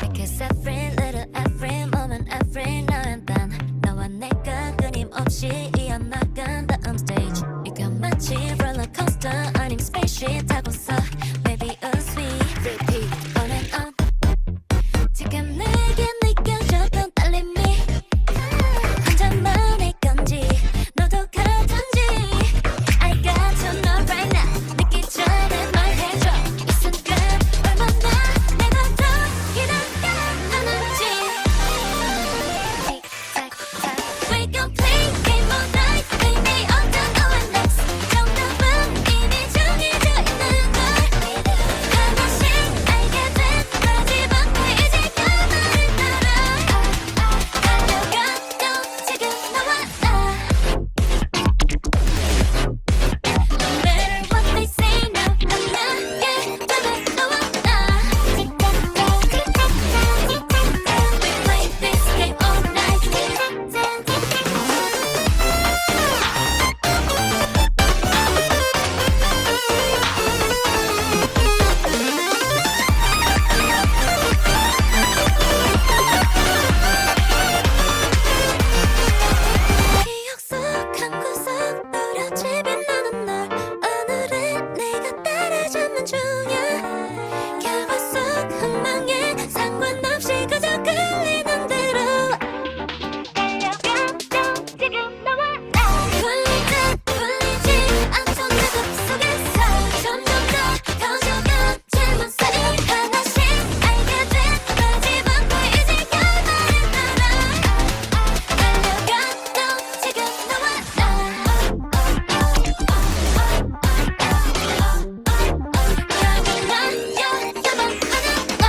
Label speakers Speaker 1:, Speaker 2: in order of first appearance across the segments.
Speaker 1: Because every little every moment every now and then 너와 내가 끊임없이 이어나간 다음 stage 이건 마치 롤러코스터 아님 spaceship 타고서 Maybe us we repeat on and on 지금 내게 느껴졌던 떨림이 혼자만의 건지 너도 같은지 I got to know right now 느끼 전에 말해줘 이 순간 얼마나 내가 더 기다려 안았지 We gon' play game all night Baby 어떤 너와 next 정답은 이미 정해져 있는 걸 하나씩 알게 된 마지막 이제 가만히 따라 달려가 또 지금 너와 나 No matter what they say now 난 나게 되면 너와 나 We play this game all night 기억 속 한 구석 노랗게 빛나는 널 오늘은 내가 따라잡는 중이야 결과 속 흥망에 상관없이 그저 끌리는 대로 달려가 또 지금 너와 나 풀릴 듯 풀리지 않던 내 맘 속에서 점점 더 커져간 질문 사이 하나씩 알게 된 마지막 이제 가만히 따라 달려가 또 지금 너와 나 난 여야만 하나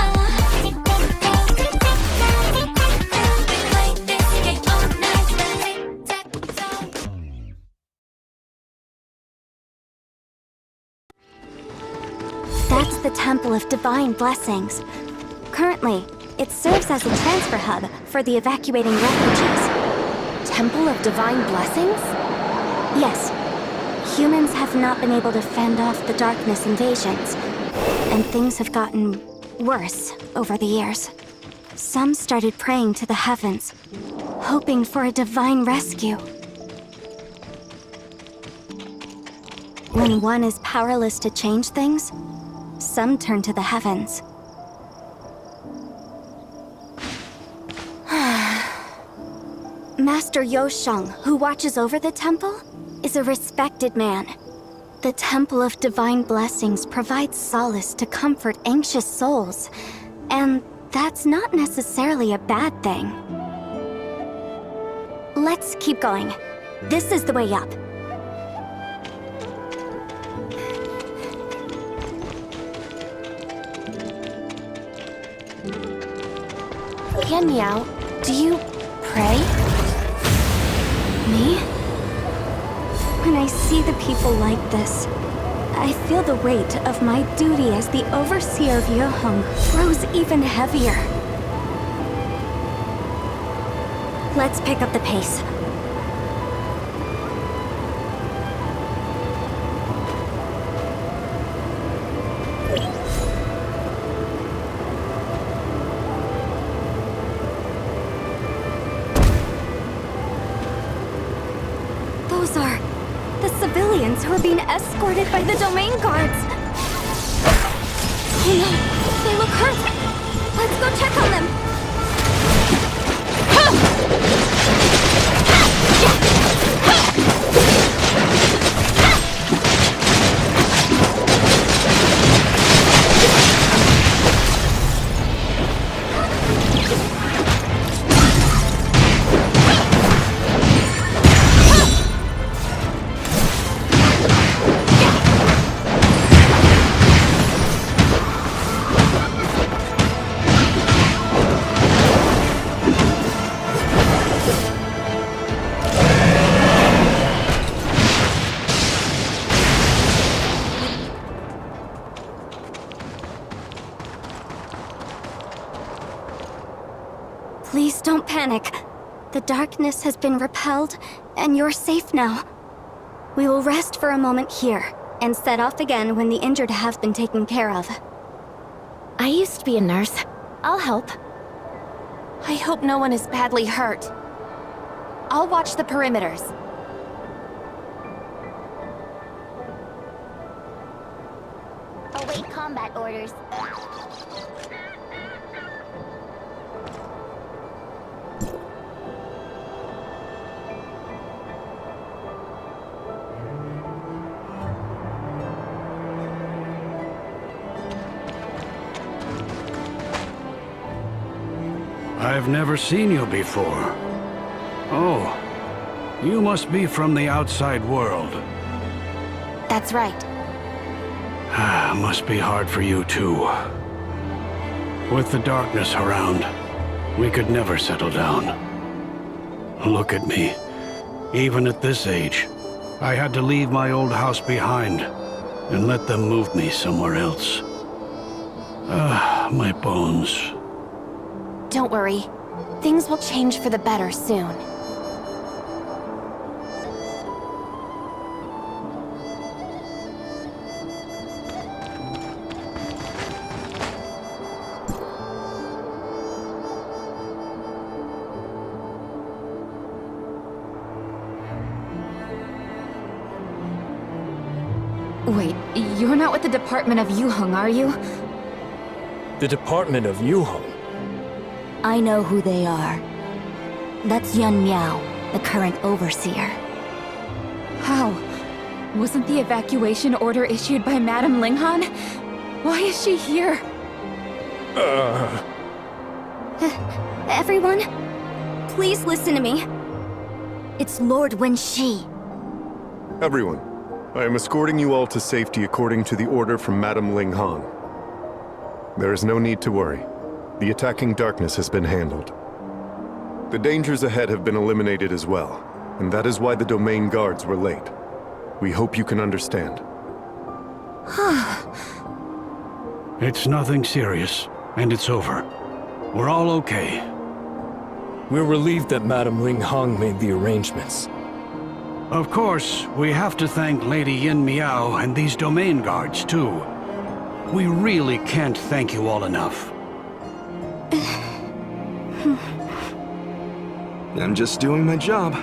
Speaker 1: We play this game all night
Speaker 2: That's the Temple of Divine Blessings. Currently, it serves as a transfer hub for the evacuating refugees.
Speaker 3: Temple of Divine Blessings?
Speaker 2: Yes, humans have not been able to fend off the darkness invasions, and things have gotten worse over the years. Some started praying to the heavens, hoping for a divine rescue. When one is powerless to change things, some turn to the heavens. Master Yosheng, who watches over the temple, is a respected man. The Temple of Divine Blessings provides solace to comfort anxious souls, and that's not necessarily a bad thing. Let's keep going. This is the way up.
Speaker 3: Yan Yao, do you pray?
Speaker 2: Me? When I see the people like this, I feel the weight of my duty as the overseer of Yohong grows even heavier. Let's pick up the pace. Those are the civilians who are being escorted by the domain guards. Oh no, they look hurt. Let's go check on them. Please don't panic. The darkness has been repelled, and you're safe now. We will rest for a moment here, and set off again when the injured have been taken care of.
Speaker 3: I used to be a nurse. I'll help. I hope no one is badly hurt. I'll watch the perimeters.
Speaker 2: Await combat orders.
Speaker 4: I've never seen you before. Oh, you must be from the outside world.
Speaker 3: That's right.
Speaker 4: Must be hard for you too. With the darkness around, we could never settle down. Look at me. Even at this age, I had to leave my old house behind and let them move me somewhere else. My bones.
Speaker 3: Don't worry. Things will change for the better soon.
Speaker 5: Wait, you're not with the Department of Yuheng, are you?
Speaker 6: The Department of Yuheng?
Speaker 2: I know who they are. That's Yun Miao, the current overseer.
Speaker 5: How? Wasn't the evacuation order issued by Madame Linghan? Why is she here?
Speaker 2: Everyone, please listen to me. It's Lord Wenxi.
Speaker 7: Everyone, I am escorting you all to safety according to the order from Madame Linghan. There is no need to worry. The attacking darkness has been handled. The dangers ahead have been eliminated as well, and that is why the domain guards were late. We hope you can understand.
Speaker 4: It's nothing serious, and it's over. We're all okay.
Speaker 6: We're relieved that Madame Linghan made the arrangements.
Speaker 4: Of course, we have to thank Lady Yin Miao and these domain guards, too. We really can't thank you all enough.
Speaker 8: I'm just doing my job.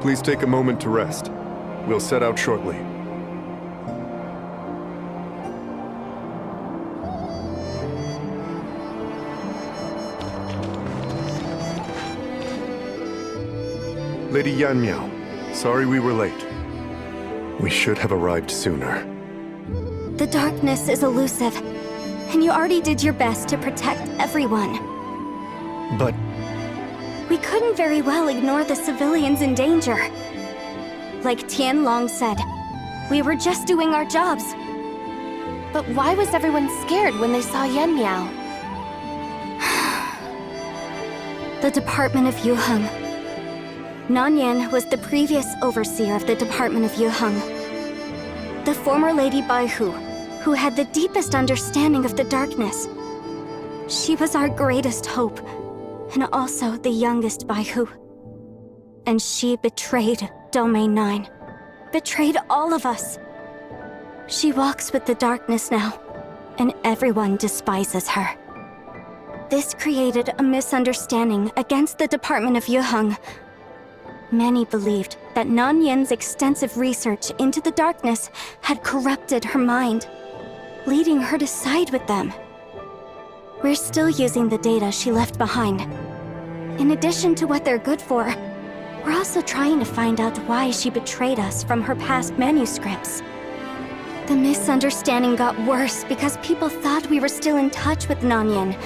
Speaker 7: Please take a moment to rest. We'll set out shortly. Lady Yan Miao, sorry we were late. We should have arrived sooner.
Speaker 2: The darkness is elusive, and you already did your best to protect everyone.
Speaker 7: But
Speaker 2: We couldn't very well ignore the civilians in danger. Like Tian Long said, we were just doing our jobs.
Speaker 3: But why was everyone scared when they saw Yan Miao?
Speaker 2: The Department of Yuheng. Nanyan was the previous overseer of the Department of Yuheng. The former Lady Baihu, who had the deepest understanding of the darkness. She was our greatest hope, and also the youngest Baihu. And she betrayed Domain 9. Betrayed all of us. She walks with the darkness now, and everyone despises her. This created a misunderstanding against the Department of Yuheng. Many believed that Nanyan's extensive research into the darkness had corrupted her mind, leading her to side with them. We're still using the data she left behind. In addition to what they're good for, we're also trying to find out why she betrayed us from her past manuscripts. The misunderstanding got worse because people thought we were still in touch with Nanyan.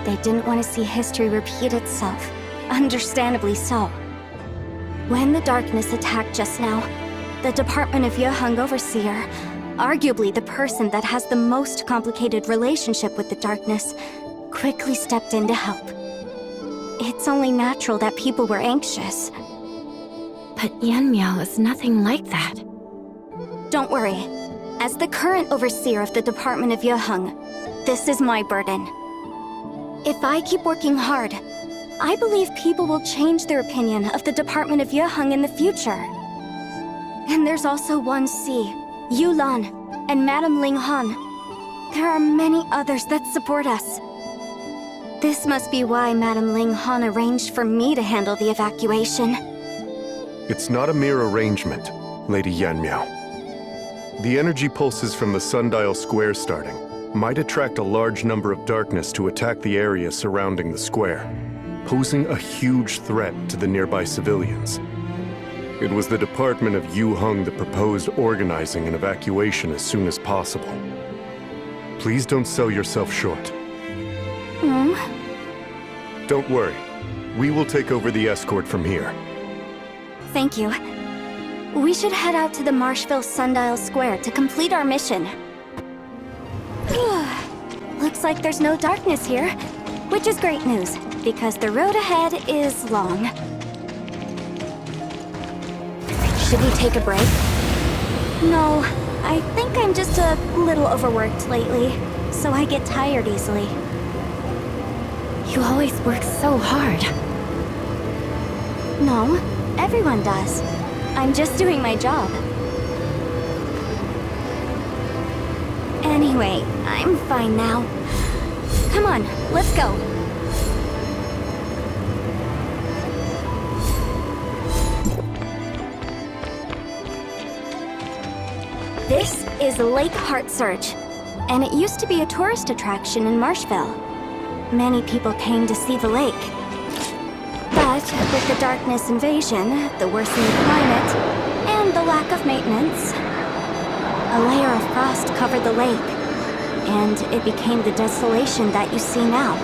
Speaker 2: They didn't want to see history repeat itself, understandably so. When the darkness attacked just now, the Department of Yuheng Overseer, arguably the person that has the most complicated relationship with the darkness, quickly stepped in to help. It's only natural that people were anxious.
Speaker 5: But Yan Miao is nothing like that.
Speaker 2: Don't worry. As the current overseer of the Department of Yuheng, this is my burden. If I keep working hard, I believe people will change their opinion of the Department of Yuheng in the future. And there's also 1C, Yulan, and Madame Linghan. There are many others that support us. This must be why Madame Linghan arranged for me to handle the evacuation.
Speaker 7: It's not a mere arrangement, Lady Yanmiao. The energy pulses from the sundial square starting might attract a large number of darkness to attack the area surrounding the square, posing a huge threat to the nearby civilians. It was the Department of Yuheng that proposed organizing an evacuation as soon as possible. Please don't sell yourself short. Don't worry. We will take over the escort from here.
Speaker 2: Thank you. We should head out to the Marshville Sundial Square to complete our mission. Looks like there's no darkness here, which is great news, because the road ahead is long.
Speaker 3: Should we take a break?
Speaker 2: No, I think I'm just a little overworked lately, so I get tired easily.
Speaker 3: You always work so hard.
Speaker 2: No, everyone does. I'm just doing my job. Anyway, I'm fine now. Come on, let's go. This is Lake Heart Surge, and it used to be a tourist attraction in Marshville. Many people came to see the lake. But with the darkness invasion, the worsening climate, and the lack of maintenance, a layer of frost covered the lake, and it became the desolation that you see now.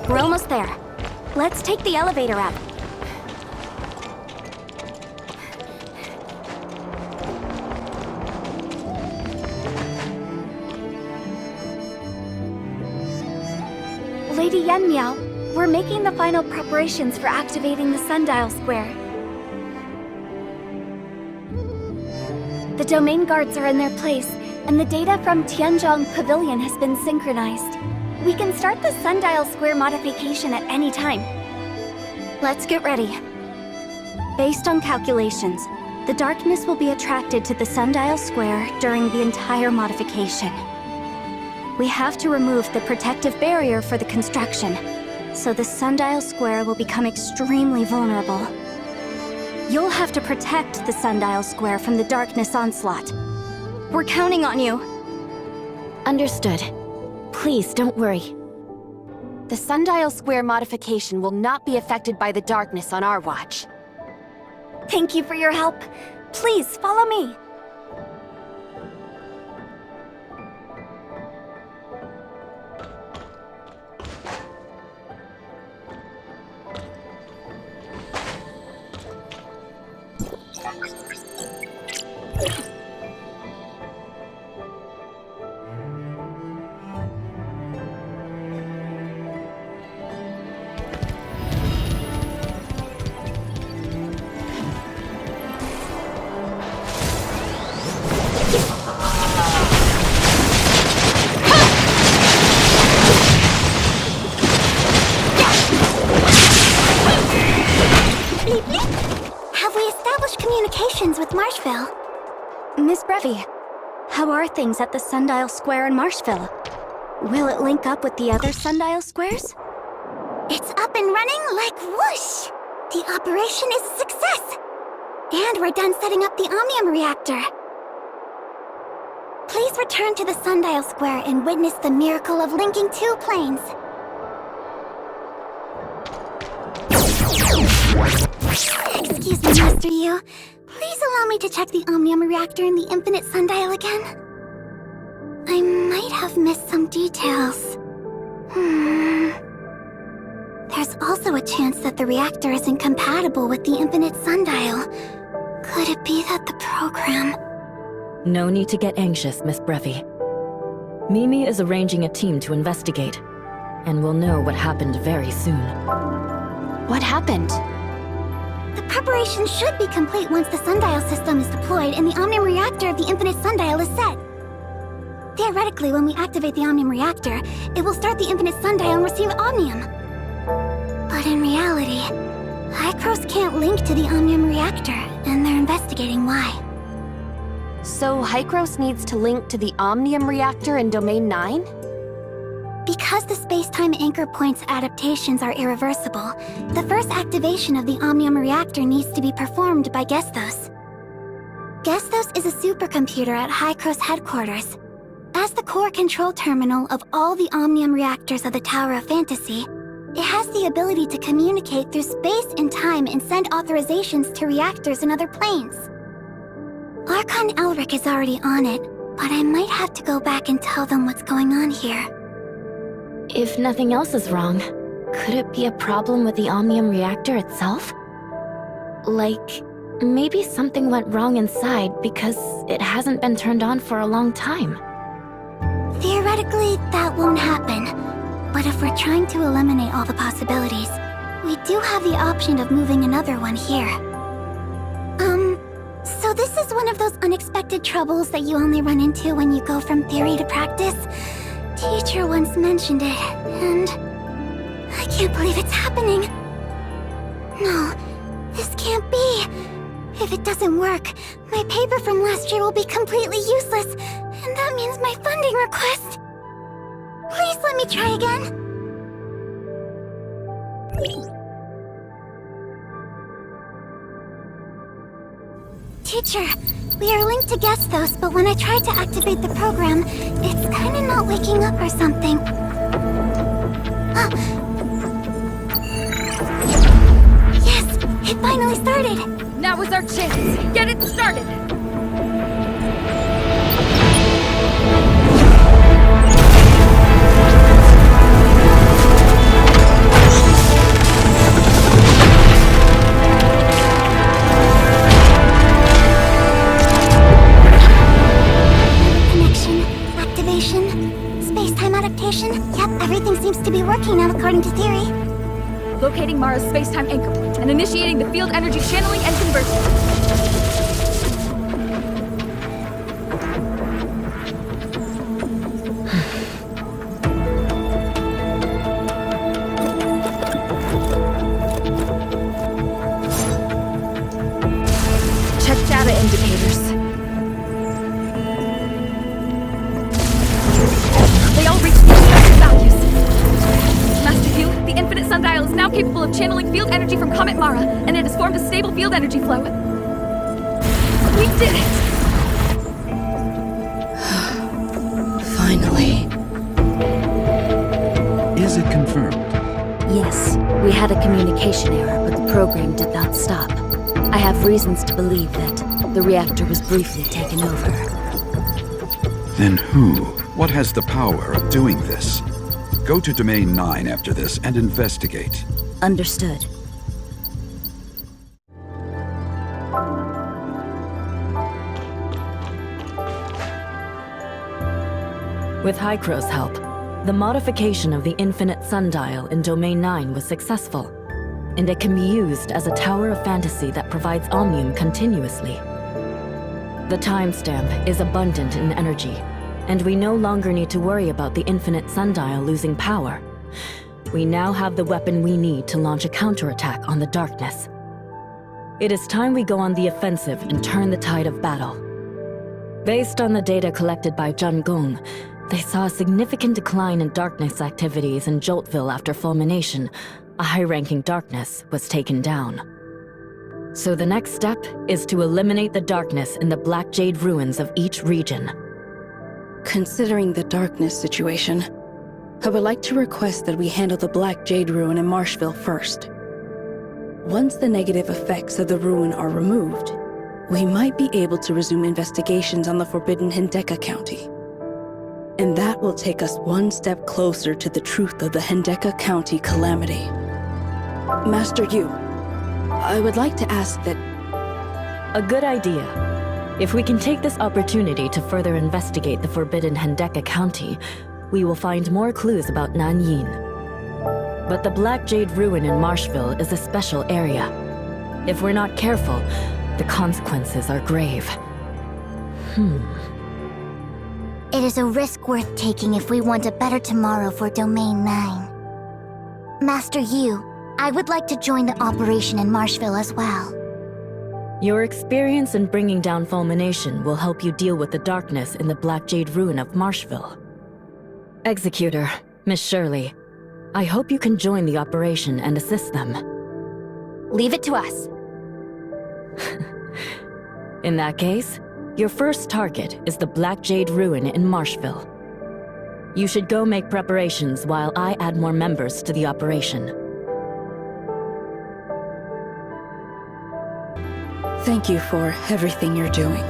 Speaker 2: We're almost there. Let's take the elevator up. Lady Yanmiao, we're making the final preparations for activating the Sundial Square. The domain guards are in their place, and the data from Tianzhong Pavilion has been synchronized. We can start the Sundial Square modification at any time. Let's get ready. Based on calculations, the darkness will be attracted to the Sundial Square during the entire modification. We have to remove the protective barrier for the construction, so the Sundial Square will become extremely vulnerable. You'll have to protect the Sundial Square from the darkness onslaught. We're counting on you.
Speaker 3: Understood. Please don't worry. The Sundial Square modification will not be affected by the darkness on our watch.
Speaker 2: Thank you for your help. Please follow me. Have we established communications with Marshville? Miss Brevi, how are things at the Sundial Square in Marshville? Will it link up with the other Sundial Squares? It's up and running like whoosh! The operation is a success! And we're done setting up the Omnium reactor. Please return to the Sundial Square and witness the miracle of linking two planes. Excuse me, Master Yu. Please allow me to check the Omnium reactor in the Infinite Sundial again. I might have missed some details. There's also a chance that the reactor isn't compatible with the Infinite Sundial. Could it be that the program...
Speaker 9: No need to get anxious, Miss Brevi. Mimi is arranging a team to investigate, and we'll know what happened very soon.
Speaker 3: What happened?
Speaker 2: The preparation should be complete once the sundial system is deployed and the Omnium reactor of the Infinite Sundial is set. Theoretically, when we activate the Omnium reactor, it will start the Infinite Sundial and receive Omnium. But in reality, Hycros can't link to the Omnium reactor, and they're investigating why.
Speaker 3: So Hycros needs to link to the Omnium reactor in Domain 9?
Speaker 2: Because the space-time anchor point's adaptations are irreversible, the first activation of the Omnium reactor needs to be performed by Gestos. Gestos is a supercomputer at Hycros headquarters. As the core control terminal of all the Omnium reactors of the Tower of Fantasy, it has the ability to communicate through space and time and send authorizations to reactors in other planes. Archon Elric is already on it, but I might have to go back and tell them what's going on here.
Speaker 3: If nothing else is wrong, could it be a problem with the Omnium reactor itself? Like, maybe something went wrong inside because it hasn't been turned on for a long time.
Speaker 2: Theoretically, that won't happen. But if we're trying to eliminate all the possibilities, we do have the option of moving another one here. So this is one of those unexpected troubles that you only run into when you go from theory to practice? Teacher once mentioned it, and I can't believe it's happening. No, this can't be. If it doesn't work, my paper from last year will be completely useless, and that means my funding request. Please let me try again. Teacher, we are linked to Gestos, but when I try to activate the program, it's kinda not waking up or something. Yes, it finally started!
Speaker 5: Now is our chance! Get it started!
Speaker 2: Space-time adaptation? Yep, everything seems to be working now according to theory.
Speaker 5: Locating Mara's space-time anchor point and initiating the field energy channeling and conversion. Check data indicators. They all reach the expected values. Master Hugh, the Infinite Sundial is now capable of channeling field energy from Comet Mara, and it has formed a stable field energy flow. We did it!
Speaker 9: Finally.
Speaker 10: Is it confirmed?
Speaker 9: Yes, we had a communication error, but the program did not stop. I have reasons to believe that the reactor was briefly taken over.
Speaker 10: Then who? What has the power of doing this? Go to Domain 9 after this and investigate.
Speaker 9: Understood. With Hycros' help, the modification of the Infinite Sundial in Domain 9 was successful, and it can be used as a Tower of Fantasy that provides Omnium continuously. The timestamp is abundant in energy, and we no longer need to worry about the Infinite Sundial losing power. We now have the weapon we need to launch a counterattack on the darkness. It is time we go on the offensive and turn the tide of battle. Based on the data collected by Jun Gong, they saw a significant decline in darkness activities in Joltville after fulmination. A high-ranking darkness was taken down. So the next step is to eliminate the darkness in the Black Jade ruins of each region.
Speaker 11: Considering the darkness situation, I would like to request that we handle the Black Jade ruin in Marshville first. Once the negative effects of the ruin are removed, we might be able to resume investigations on the Forbidden Hendeka County. And that will take us one step closer to the truth of the Hendeka County calamity. Master Yu, I would like to ask that...
Speaker 9: A good idea. If we can take this opportunity to further investigate the Forbidden Hendeka County, we will find more clues about Nanyin. But the Black Jade Ruin in Marshville is a special area. If we're not careful, the consequences are grave.
Speaker 2: It is a risk worth taking if we want a better tomorrow for Domain 9. Master Yu, I would like to join the operation in Marshville as well.
Speaker 9: Your experience in bringing down Fulmination will help you deal with the darkness in the Black Jade Ruin of Marshville. Executor, Miss Shirley, I hope you can join the operation and assist them.
Speaker 3: Leave it to us.
Speaker 9: In that case, your first target is the Black Jade Ruin in Marshville. You should go make preparations while I add more members to the operation.
Speaker 11: Thank you for everything you're doing.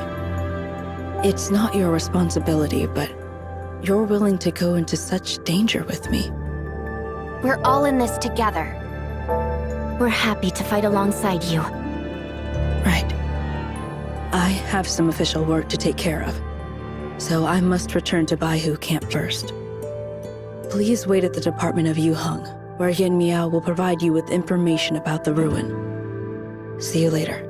Speaker 11: It's not your responsibility, but you're willing to go into such danger with me.
Speaker 3: We're all in this together. We're happy to fight alongside you.
Speaker 11: Right. I have some official work to take care of, so I must return to Baihu Camp first. Please wait at the Department of Yuheng, where Yin Miao will provide you with information about the ruin. See you later.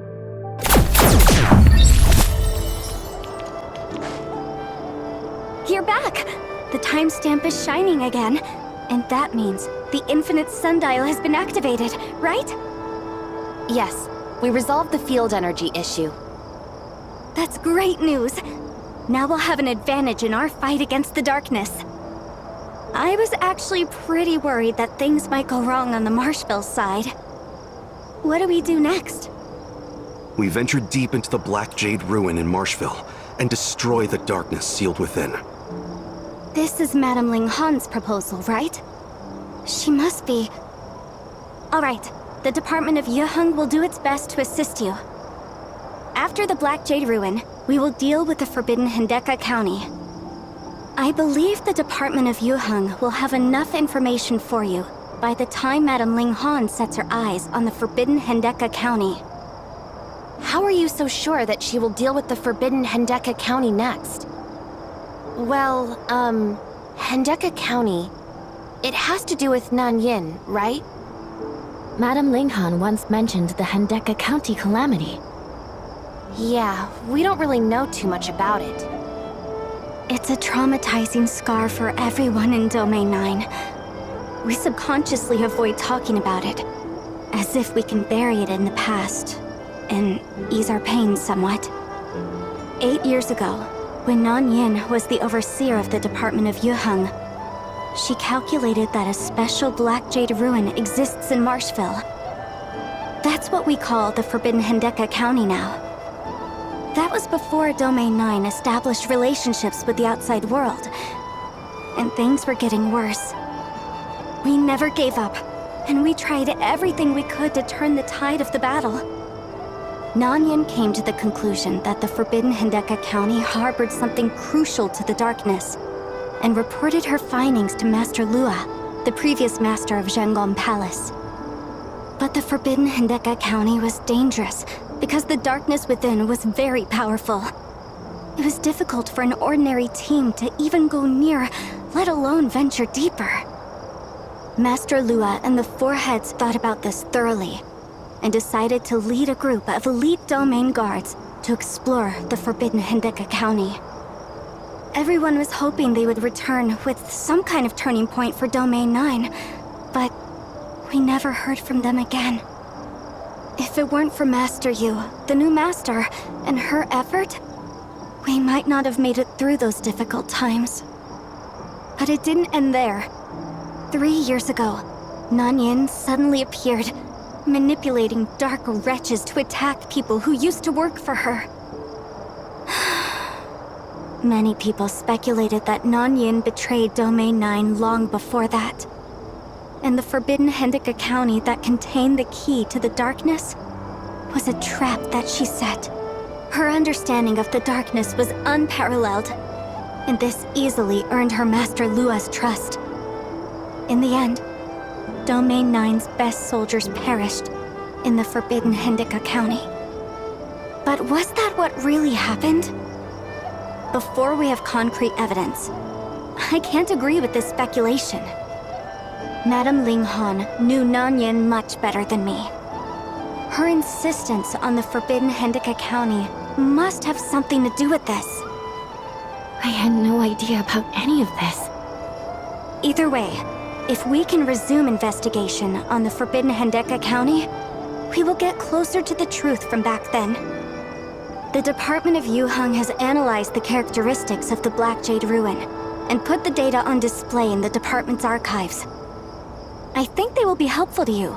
Speaker 2: You're back! The timestamp is shining again. And that means the infinite sundial has been activated, right?
Speaker 3: Yes, we resolved the field energy issue.
Speaker 2: That's great news! Now we'll have an advantage in our fight against the darkness. I was actually pretty worried that things might go wrong on the Marshville side. What do we do next?
Speaker 8: We venture deep into the Black Jade Ruin in Marshville and destroy the darkness sealed within.
Speaker 2: This is Madame Ling Han's proposal, right? She must be... Alright, the Department of Yuheng will do its best to assist you. After the Black Jade Ruin, we will deal with the Forbidden Hendeka County. I believe the Department of Yuheng will have enough information for you by the time Madame Ling Han sets her eyes on the Forbidden Hendeka County.
Speaker 3: How are you so sure that she will deal with the Forbidden Hendeka County next? Well, Hendeka County... It has to do with Nanyin, right?
Speaker 9: Madame Linghan once mentioned the Hendeka County calamity.
Speaker 3: Yeah, we don't really know too much about it.
Speaker 2: It's a traumatizing scar for everyone in Domain 9. We subconsciously avoid talking about it, as if we can bury it in the past and ease our pain somewhat. 8 years ago, when Nanyin was the overseer of the Department of Yuheng, she calculated that a special Black Jade Ruin exists in Marshville. That's what we call the Forbidden Hendeka County now. That was before Domain 9 established relationships with the outside world, and things were getting worse. We never gave up, and we tried everything we could to turn the tide of the battle. Nanyin came to the conclusion that the Forbidden Hendeka County harbored something crucial to the darkness, and reported her findings to Master Lua, the previous master of Zhengong Palace. But the Forbidden Hendeka County was dangerous because the darkness within was very powerful. It was difficult for an ordinary team to even go near, let alone venture deeper. Master Lua and the Four Heads thought about this thoroughly, and decided to lead a group of elite domain guards to explore the Forbidden Hendeka County. Everyone was hoping they would return with some kind of turning point for Domain 9, but we never heard from them again. If it weren't for Master Yu, the new master, and her effort, we might not have made it through those difficult times. But it didn't end there. 3 years ago, Nanyin suddenly appeared, manipulating dark wretches to attack people who used to work for her. Many people speculated that Nanyin betrayed Domain 9 long before that. And the Forbidden Hendeka County that contained the key to the darkness was a trap that she set. Her understanding of the darkness was unparalleled, and this easily earned her Master Lua's trust. In the end, Domain 9's best soldiers perished in the Forbidden Hendeka County. But was that what really happened? Before we have concrete evidence, I can't agree with this speculation. Madame Ling Han knew Nanyan much better than me. Her insistence on the forbidden Hendika County must have something to do with this.
Speaker 3: I had no idea about any of this.
Speaker 2: Either way, if we can resume investigation on the forbidden Hendika County, we will get closer to the truth from back then. The Department of Yuheng has analyzed the characteristics of the Black Jade Ruin and put the data on display in the department's archives. I think they will be helpful to you.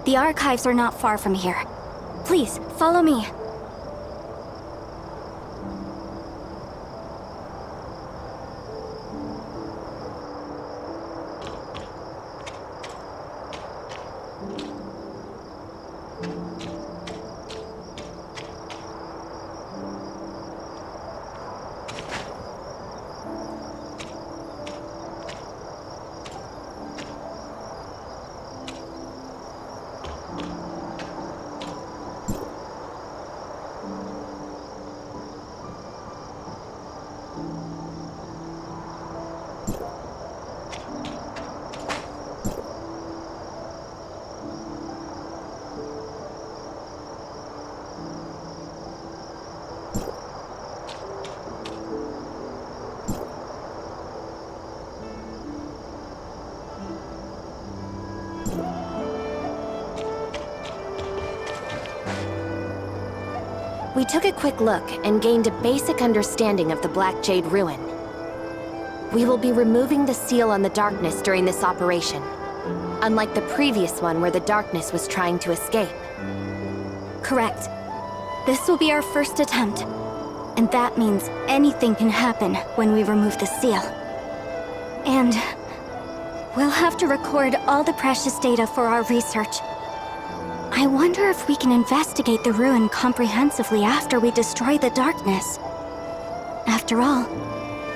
Speaker 2: The archives are not far from here. Please, follow me.
Speaker 12: We took a quick look and gained a basic understanding of the Black Jade Ruin. We will be removing the seal on the darkness during this operation, unlike the previous one where the darkness was trying to escape.
Speaker 2: Correct. This will be our first attempt, and that means anything can happen when we remove the seal. And we'll have to record all the precious data for our research. I wonder if we can investigate the ruin comprehensively after we destroy the darkness. After all,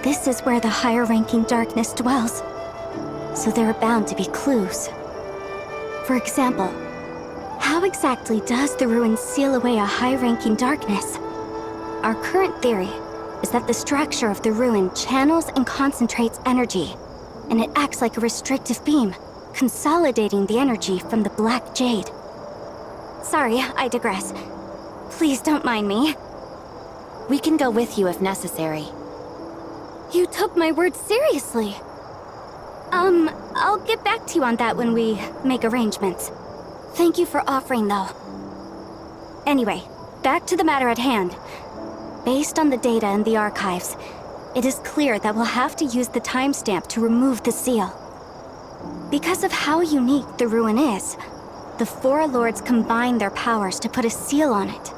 Speaker 2: this is where the higher-ranking darkness dwells, so there are bound to be clues. For example, how exactly does the ruin seal away a high-ranking darkness? Our current theory is that the structure of the ruin channels and concentrates energy, and it acts like a restrictive beam, consolidating the energy from the Black Jade. Sorry, I digress. Please don't mind me.
Speaker 12: We can go with you if necessary.
Speaker 2: You took my words seriously. I'll get back to you on that when we make arrangements. Thank you for offering, though. Anyway, back to the matter at hand. Based on the data in the archives, it is clear that we'll have to use the timestamp to remove the seal. Because of how unique the ruin is, the four lords combined their powers to put a seal on it.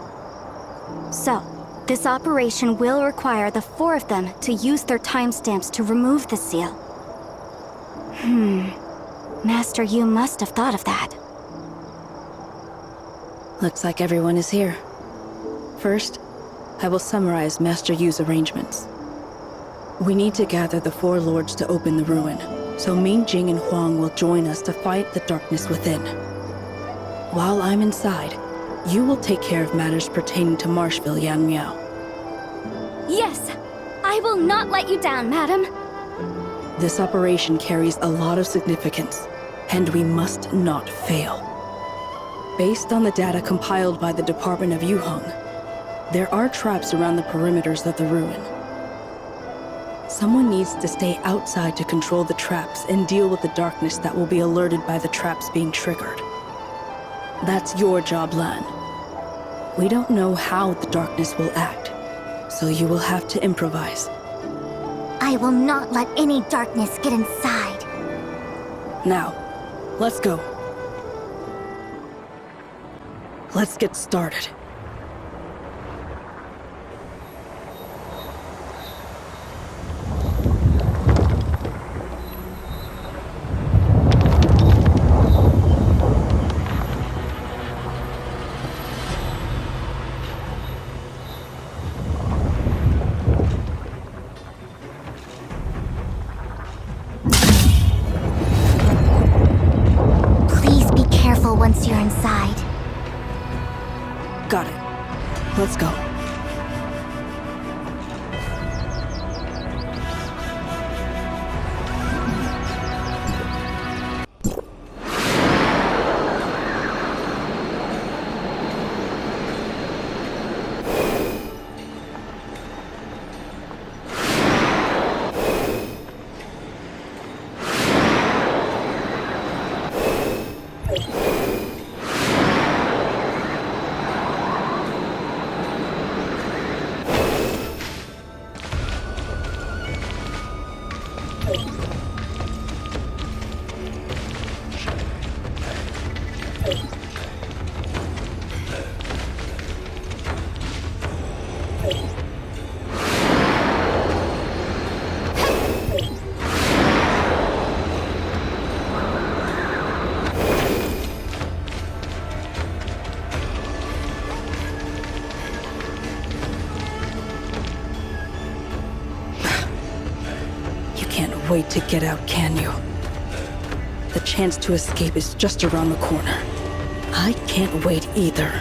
Speaker 2: So, this operation will require the four of them to use their timestamps to remove the seal. Master Yu must have thought of that.
Speaker 11: Looks like everyone is here. First, I will summarize Master Yu's arrangements. We need to gather the four lords to open the ruin, so Ming Jing and Huang will join us to fight the darkness within. While I'm inside, you will take care of matters pertaining to Marshville, Yan Miao.
Speaker 2: Yes! I will not let you down, madam.
Speaker 11: This operation carries a lot of significance, and we must not fail. Based on the data compiled by the Department of Yuheng, there are traps around the perimeters of the ruin. Someone needs to stay outside to control the traps and deal with the darkness that will be alerted by the traps being triggered. That's your job, Lan. We don't know how the darkness will act, so you will have to improvise.
Speaker 2: I will not let any darkness get inside.
Speaker 11: Now, let's go. Let's get started.
Speaker 2: Please be careful once you're inside.
Speaker 11: Got it. Let's go. Wait to get out, can you? The chance to escape is just around the corner. I can't wait either.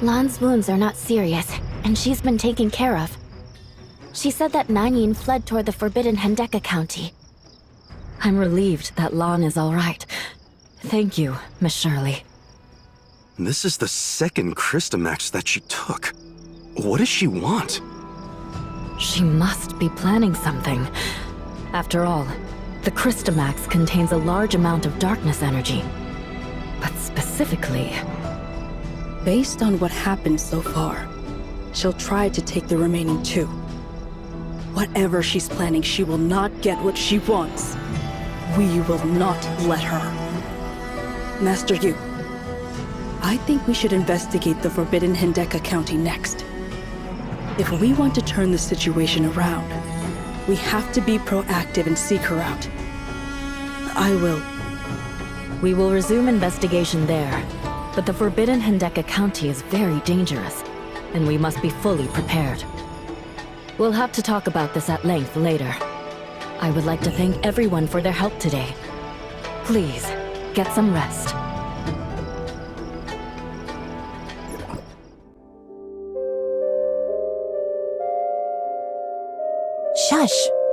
Speaker 3: Lan's wounds are not serious, and she's been taken care of. She said that Nanyin fled toward the forbidden Hendeka County.
Speaker 9: I'm relieved that Lan is all right. Thank you, Miss Shirley.
Speaker 8: This is the second Christamax that she took. What does she want?
Speaker 9: She must be planning something. After all, the Christamax contains a large amount of darkness energy. But specifically...
Speaker 11: Based on what happened so far, she'll try to take the remaining 2. Whatever she's planning, she will not get what she wants. We will not let her. Master Yu, I think we should investigate the Forbidden Hendeka County next. If we want to turn the situation around, we have to be proactive and seek her out. I will.
Speaker 9: We will resume investigation there, but the Forbidden Hendeka County is very dangerous, and we must be fully prepared. We'll have to talk about this at length later. I would like to thank everyone for their help today. Please, get some rest.
Speaker 2: Shush!